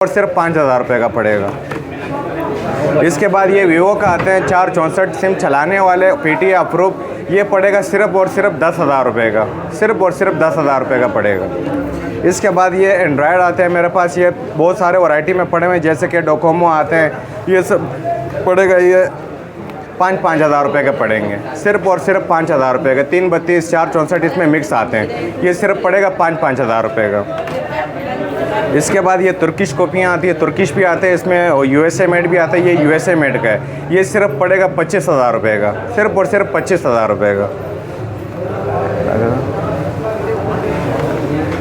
और सिर्फ 5,000 रुपये का पड़ेगा। इसके बाद ये वीवो का आते हैं 464 सिम चलाने वाले PTA अप्रूव, ये पड़ेगा सिर्फ और सिर्फ 10,000 रुपये का, सिर्फ और सिर्फ 10,000 रुपये का पड़ेगा। इसके बाद ये एंड्रॉयड आते हैं मेरे पास, ये बहुत सारे वैरायटी में पड़े हुए हैं, जैसे कि डोकोमो आते हैं, ये सब पड़ेगा ये 5,000 रुपये के पड़ेंगे, सिर्फ और सिर्फ 5,000 रुपये के। 332 464 इसमें मिक्स आते हैं, ये सिर्फ पड़ेगा 5,000 रुपये का। इसके बाद ये तुर्किश कॉपियाँ आती है, तुर्किश भी आते हैं इसमें, और USA मेड भी आता है, ये USA मेड का है, ये सिर्फ पड़ेगा 25,000 रुपये का, सिर्फ और सिर्फ 25,000 रुपये का।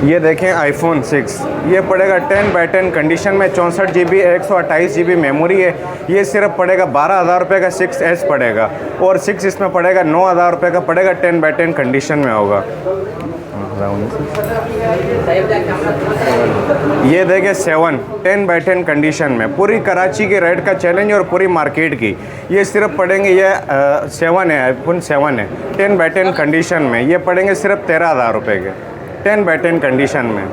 ये देखें iPhone 6, ये पड़ेगा 10/10 कंडीशन में, 64 GB 128 GB मेमोरी है, ये सिर्फ पड़ेगा 12,000 रुपये का। 6S पड़ेगा, और 6 इसमें पड़ेगा 9,000 रुपये का पड़ेगा, 10/10 कंडीशन में होगा। ये देखें 7 10/10 कंडीशन में, पूरी कराची के रेट का चैलेंज और पूरी मार्केट की, ये सिर्फ पड़ेंगे, ये 7 है, iPhone 7 है, 10/10 कंडीशन में, ये पड़ेंगे सिर्फ 13,000 रुपये के, 10/10 कंडीशन में।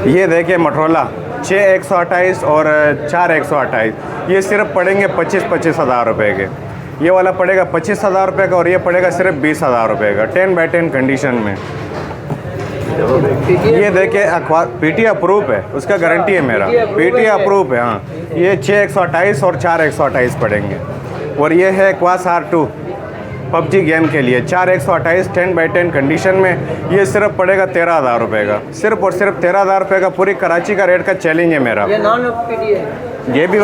ये देखिए मोटरोला 6/128 और 4/128, ये सिर्फ पड़ेंगे 25,000 रुपये के। ये वाला पड़ेगा 25,000 रुपये का, और ये पड़ेगा सिर्फ 20,000 रुपये का, 10/10 कंडीशन में। ये देखिए PTA अप्रूव है, उसका गारंटी है मेरा, PTA अप्रूव है। हाँ, ये 6/128 और 4/128 पड़ेंगे। और ये है क्वास R2 PUBG गेम के लिए, 4/128 10/10 कंडीशन में, ये सिर्फ पड़ेगा 13,000 रुपये का, सिर्फ और सिर्फ 13,000 रुपये का। पूरी कराची का रेट का चैलेंज है मेरा। ये नॉन PTA, ये भी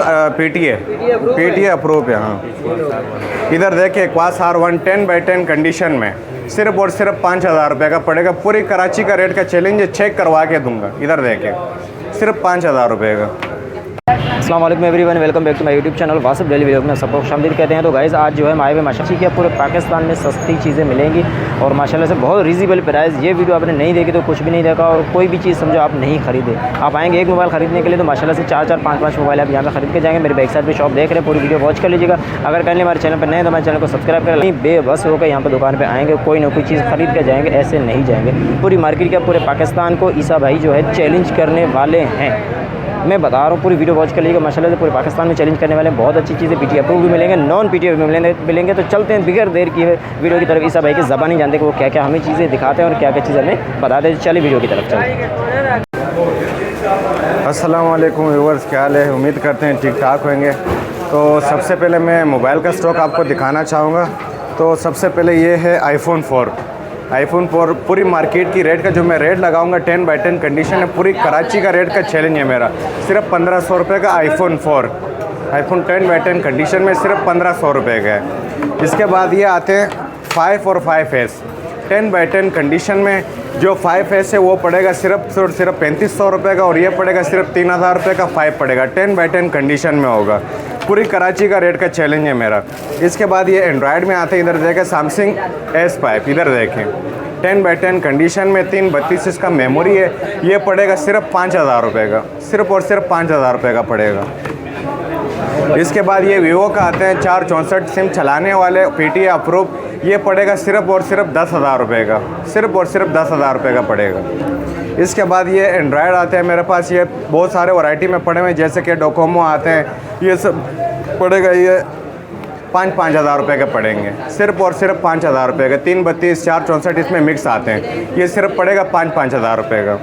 PTA अप्रूव है। हाँ, इधर देखिए क्वास R1 10/10 कंडीशन में, सिर्फ और सिर्फ 5,000 रुपये का पड़ेगा। पूरी कराची का रेट का चैलेंज है, चेक करवा के दूंगा। इधर देखिए सिर्फ 5,000 रुपये का। अस्सलाम वालेकुम everyone, welcome back to my YouTube channel Wasif daily vlog में सबको खुशामदीद कहते हैं। तो गाइज़ आज जो है माए माशाल्लाह के पूरे पाकिस्तान में सस्ती चीज़ें मिलेंगी और माशाल्लाह से बहुत रीजनेबल प्राइस। ये वीडियो आपने नहीं देखी तो कुछ भी नहीं देखा, और कोई भी चीज़ समझो आप नहीं खरीदे। आप आएंगे एक मोबाइल खरीदने के लिए तो माशाल्लाह से 4-4 5-5 मोबाइल आप यहाँ पे खरीद के जाएंगे। मेरे बैक साइड पर शॉप देख रहे हैं, पूरी वीडियो वॉच कर लीजिएगा। अगर कहीं हमारे चैनल पर नए तो हमारे चैनल को सब्सक्राइब कर, नहीं बेबस होकर यहाँ पर दुकान पर आएंगे, कोई ना कोई चीज़ खरीद के जाएंगे, ऐसे नहीं जाएंगे। पूरी मार्केट का पूरे पाकिस्तान को ईसा भाई जो है चैलेंज करने वाले हैं। मैं बता रहा हूँ, पूरी वीडियो वॉच कर लीजिएगा। माशाल्लाह से पूरे पाकिस्तान में चैलेंज करने वाले बहुत अच्छी चीज़ें PTA अप्रूव भी मिलेंगे, नॉन PTA भी मिलेंगे। तो चलते हैं बिगर देर की वीडियो की तरफ। ईसा भाई की ज़बान नहीं जानते कि वो क्या क्या हमें चीज़ें दिखाते हैं और क्या क्या चीज़ें हमें बताते हैं। चलिए वीडियो की तरफ चलते। अस्सलाम वालेकुम व्यूअर्स, क्या हाल है? उम्मीद करते हैं ठीक ठाक होंगे। तो सबसे पहले मैं मोबाइल का स्टॉक आपको दिखाना चाहूँगा। तो सबसे पहले ये है iPhone 4। पूरी मार्केट की रेट का जो मैं रेट लगाऊंगा 10/10 कंडीशन है, पूरी कराची का रेट का चैलेंज है मेरा। सिर्फ 1,500 रुपये का iPhone 4, iPhone 10/10 कंडीशन में सिर्फ 1,500 रुपये का है। इसके बाद ये आते हैं 5 और 5S 10/10 कंडीशन में। जो 5S है वो पड़ेगा सिर्फ 3,500 रुपये का, और ये पड़ेगा सिर्फ 3,000 रुपये का। 5 पड़ेगा, 10/10 कंडीशन में होगा। पूरी कराची का रेट का चैलेंज है मेरा। इसके बाद ये एंड्रॉयड में आते हैं, इधर देखें Samsung S5, इधर देखें 10/10 कंडीशन में, 332 इसका मेमोरी है, ये पड़ेगा सिर्फ 5,000 रुपये का, सिर्फ और सिर्फ 5,000 रुपये का पड़ेगा। इसके बाद ये वीवो का आते हैं 464 सिम चलाने वाले PTA अप्रूव, ये पड़ेगा सिर्फ और सिर्फ 10,000 रुपये का, सिर्फ और सिर्फ 10,000 रुपये का पड़ेगा। इसके बाद ये एंड्रॉयड आते हैं मेरे पास, ये बहुत सारे वैरायटी में पड़े हुए हैं, जैसे कि डोकोमो आते हैं, ये सब पड़ेगा ये 5,000 रुपये के पड़ेंगे, सिर्फ और सिर्फ 5,000 रुपये के। 332 464 इसमें मिक्स आते हैं, ये सिर्फ पड़ेगा 5,000 रुपये का।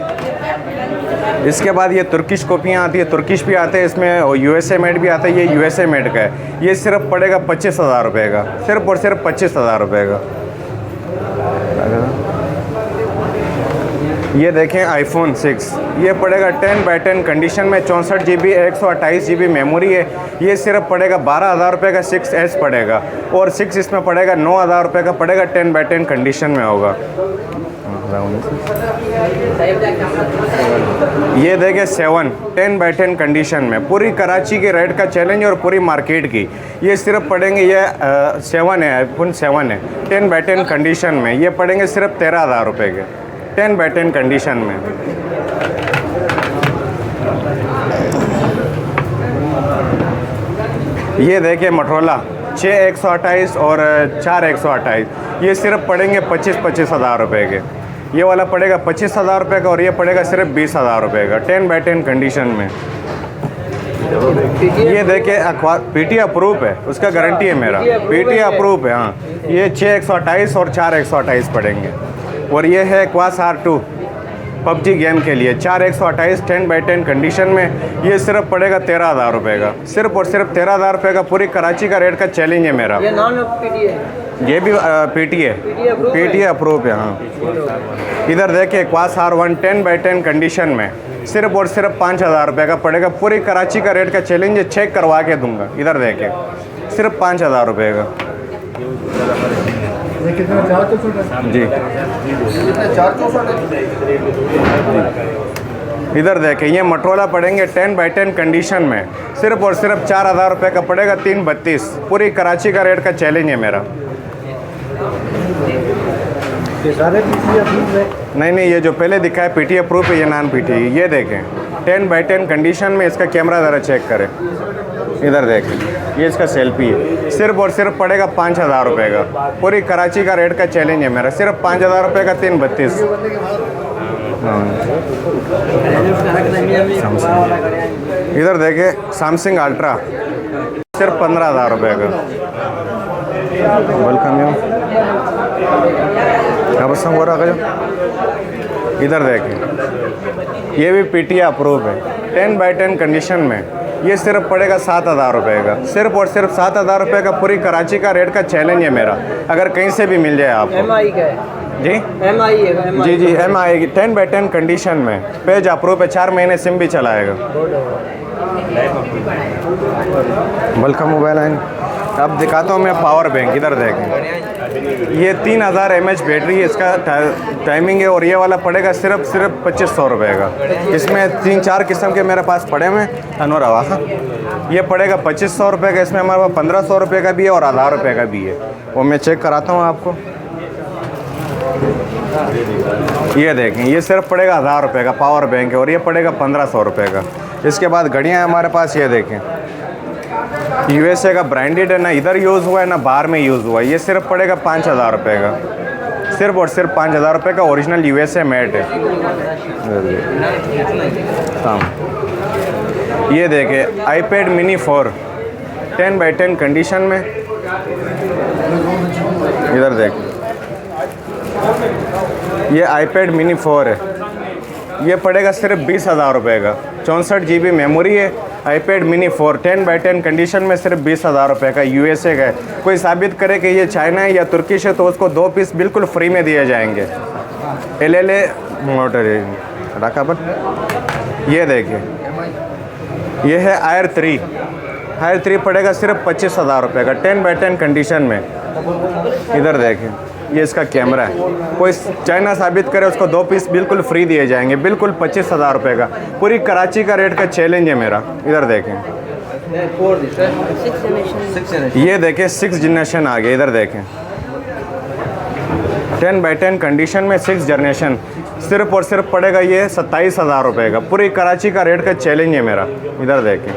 इसके बाद ये तुर्किश कॉपियाँ आती है, तुर्किश भी आते हैं इसमें, और USA मेड भी आता है, ये USA मेड का है, ये सिर्फ पड़ेगा 25,000 रुपये का, सिर्फ और सिर्फ 25,000 रुपये का। ये देखें iPhone 6, ये पड़ेगा 10/10 कंडीशन में, 64 GB 128 GB मेमोरी है, ये सिर्फ पड़ेगा 12,000 रुपये का। 6S पड़ेगा, और 6 इसमें पड़ेगा 9,000 रुपये का पड़ेगा, 10/10 कंडीशन में होगा। ये देखें 7 10/10 कंडीशन में, पूरी कराची के रेट का चैलेंज और पूरी मार्केट की, ये सिर्फ पड़ेंगे, ये 7 है, iPhone 7 है, 10/10 कंडीशन में, ये पड़ेंगे सिर्फ 13,000 रुपये के, 10/10 कंडीशन में। ये देखिए मोटरोला 6/128 और 4/128, ये सिर्फ पड़ेंगे 25,000 रुपये के। ये वाला पड़ेगा 25,000 रुपये का और ये पड़ेगा सिर्फ 20,000 रुपये का 10x10 कंडीशन में। ये देखिए पीटी अप्रूव है, उसका गारंटी है मेरा, पीटी अप्रूव है। हाँ, ये 6 128 और 4 128 पड़ेंगे। और ये है क्वास R2 पबजी गेम के लिए 4 128 10x10 कंडीशन में। ये सिर्फ पड़ेगा 13,000 रुपये का, सिर्फ और सिर्फ 13,000 रुपये का। पूरी कराची का रेट का चैलेंज है मेरा। ये नॉन पीटी है, ये भी पीटी है, पीटी अप्रूव है। हाँ, इधर देखिए क्वास R1 10x10 कंडीशन में सिर्फ और सिर्फ 5,000 रुपये का पड़ेगा। पूरी कराची का रेट का चैलेंज है, चेक करवा के दूंगा। इधर देखिए सिर्फ 5,000 रुपये का जी। इधर देखें ये मटरोला पड़ेंगे 10x10 कंडीशन में सिर्फ और सिर्फ 4,000 रुपये का पड़ेगा 332। पूरी कराची का रेट का चैलेंज है मेरा। नहीं, ये जो पहले दिखा है पीटी अप्रूव है, ये नॉन पीटी। ये देखें 10x10 कंडीशन में, इसका कैमरा ज़रा चेक करें। इधर देखें ये इसका सेल्फी है, सिर्फ और सिर्फ पड़ेगा 5,000 रुपये का। पूरी कराची का रेट का चैलेंज है मेरा, सिर्फ 5,000 रुपये का 332। इधर देखे सैमसंग अल्ट्रा सिर्फ 15,000 रुपये का। वेलकम यू हो रहा है। इधर देखें ये भी पीटीए अप्रूव है 10x10 कंडीशन में। ये सिर्फ पड़ेगा 7,000 रुपये का, सिर्फ और सिर्फ 7,000 रुपये का। पूरी कराची का रेट का चैलेंज है मेरा, अगर कहीं से भी मिल जाए आपको। MI का है जी, MI है जी MI 10x10 कंडीशन में, पेज अप्रूव है, 4 महीने सिम भी चलाएगा। Welcome mobile line. अब दिखाता हूँ मैं पावर बैंक। इधर देखें ये 3000 mAh बैटरी है, इसका टाइमिंग है। और ये वाला पड़ेगा सिर्फ 2500 रुपये का। इसमें 3-4 किस्म के मेरे पास पड़े हुए अनवर आवाज़। ये पड़ेगा 2500 रुपये का, इसमें हमारे पास 1500 रुपये का भी है और 1000 रुपये का भी है। वो मैं चेक कराता हूँ आपको। ये देखें ये सिर्फ पड़ेगा 1000 रुपये का पावर बैंक है और ये पड़ेगा 1500 रुपये का। इसके बाद घड़ियाँ हमारे पास, ये देखें USA का ब्रांडेड है, ना इधर यूज़ हुआ है ना बाहर में यूज़ हुआ है। ये सिर्फ पड़ेगा 5,000 रुपये का, सिर्फ और सिर्फ 5,000 रुपये का। ओरिजिनल USA मेड है। ये देखें iPad mini 4 10x10 कंडीशन में। इधर देखें ये iPad mini 4 है, ये पड़ेगा सिर्फ 20,000 रुपये का। 64 GB मेमोरी है। iPad mini 4 10x10 कंडीशन में सिर्फ 20,000 रुपये का। USA का है। कोई साबित करे कि ये चाइना है या तुर्किश है तो उसको 2 पीस बिल्कुल फ्री में दिए जाएंगे। LLA मोटर रखा पर। ये देखिए ये है Air 3 पड़ेगा सिर्फ 25,000 रुपये का 10x10 कंडीशन में। इधर देखें ये इसका कैमरा है। कोई चाइना साबित करे उसको 2 पीस बिल्कुल फ्री दिए जाएंगे, बिल्कुल 25,000 रुपये का। पूरी कराची का रेट का चैलेंज है मेरा। इधर देखें ये देखें 6 जनरेशन आ गया। इधर देखें 10x10 कंडीशन में 6 जनरेशन सिर्फ और सिर्फ पड़ेगा ये 27,000 रुपये का। पूरी कराची का रेट का चैलेंज है मेरा। इधर देखें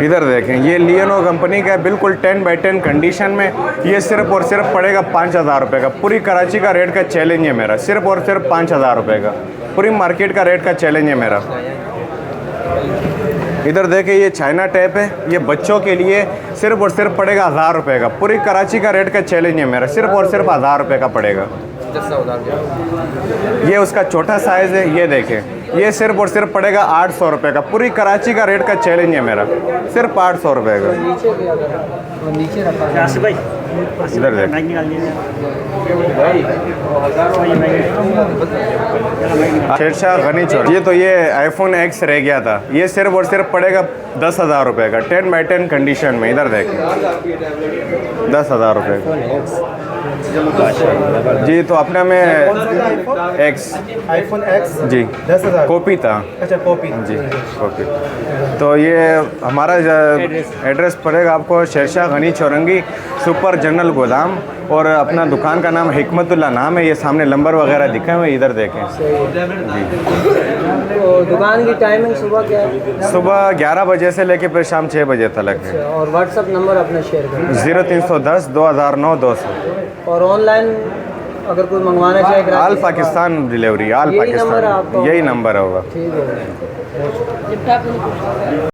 इधर देखें ये लियोनो कंपनी का है, बिल्कुल 10x10 कंडीशन में। ये सिर्फ और सिर्फ पड़ेगा 5,000 रुपये का। पूरी कराची का रेट का चैलेंज है मेरा, सिर्फ और सिर्फ 5,000 रुपये का। पूरी मार्केट का रेट का चैलेंज है मेरा। इधर देखें ये चाइना टैप है, ये बच्चों के लिए सिर्फ और सिर्फ पड़ेगा 1000 रुपये का। पूरी कराची का रेट का चैलेंज है मेरा, सिर्फ और सिर्फ 1000 रुपये का पड़ेगा। ये उसका छोटा साइज़ है। ये देखें ये सिर्फ और सिर्फ पड़ेगा 800 रुपये का। पूरी कराची का रेट का चैलेंज है मेरा, सिर्फ 800 रुपये का। इधर देखें शेरशाह गनी चौक। ये तो ये iPhone X रह गया था, ये सिर्फ और सिर्फ पड़ेगा 10,000 रुपये का 10x10 कंडीशन में। इधर देखें 10,000 रुपये का जी। तो अपना में iPhone X जी 10,000 कॉपी था। अच्छा कॉपी जी कॉपी। तो ये हमारा एड्रेस पड़ेगा आपको शेरशाह गनी चौरंगी सुपर जनरल गोदाम, और अपना दुकान का नाम हिकमतुल्लाह नाम है। ये सामने नंबर वगैरह दिखे हुए, इधर देखें जी। तो दुकान की टाइमिंग सुबह क्या है? सुबह 11 बजे से लेके फिर शाम 6 बजे तक है। और व्हाट्सअप नंबर अपना शेयर करें। 0310 2009 200। और ऑनलाइन अगर कोई मंगवाना चाहे ग्राहक, आल पाकिस्तान डिलीवरी, आल यही नंबर है पाकिस्तान, आपका? यही नंबर होगा। ठीक है।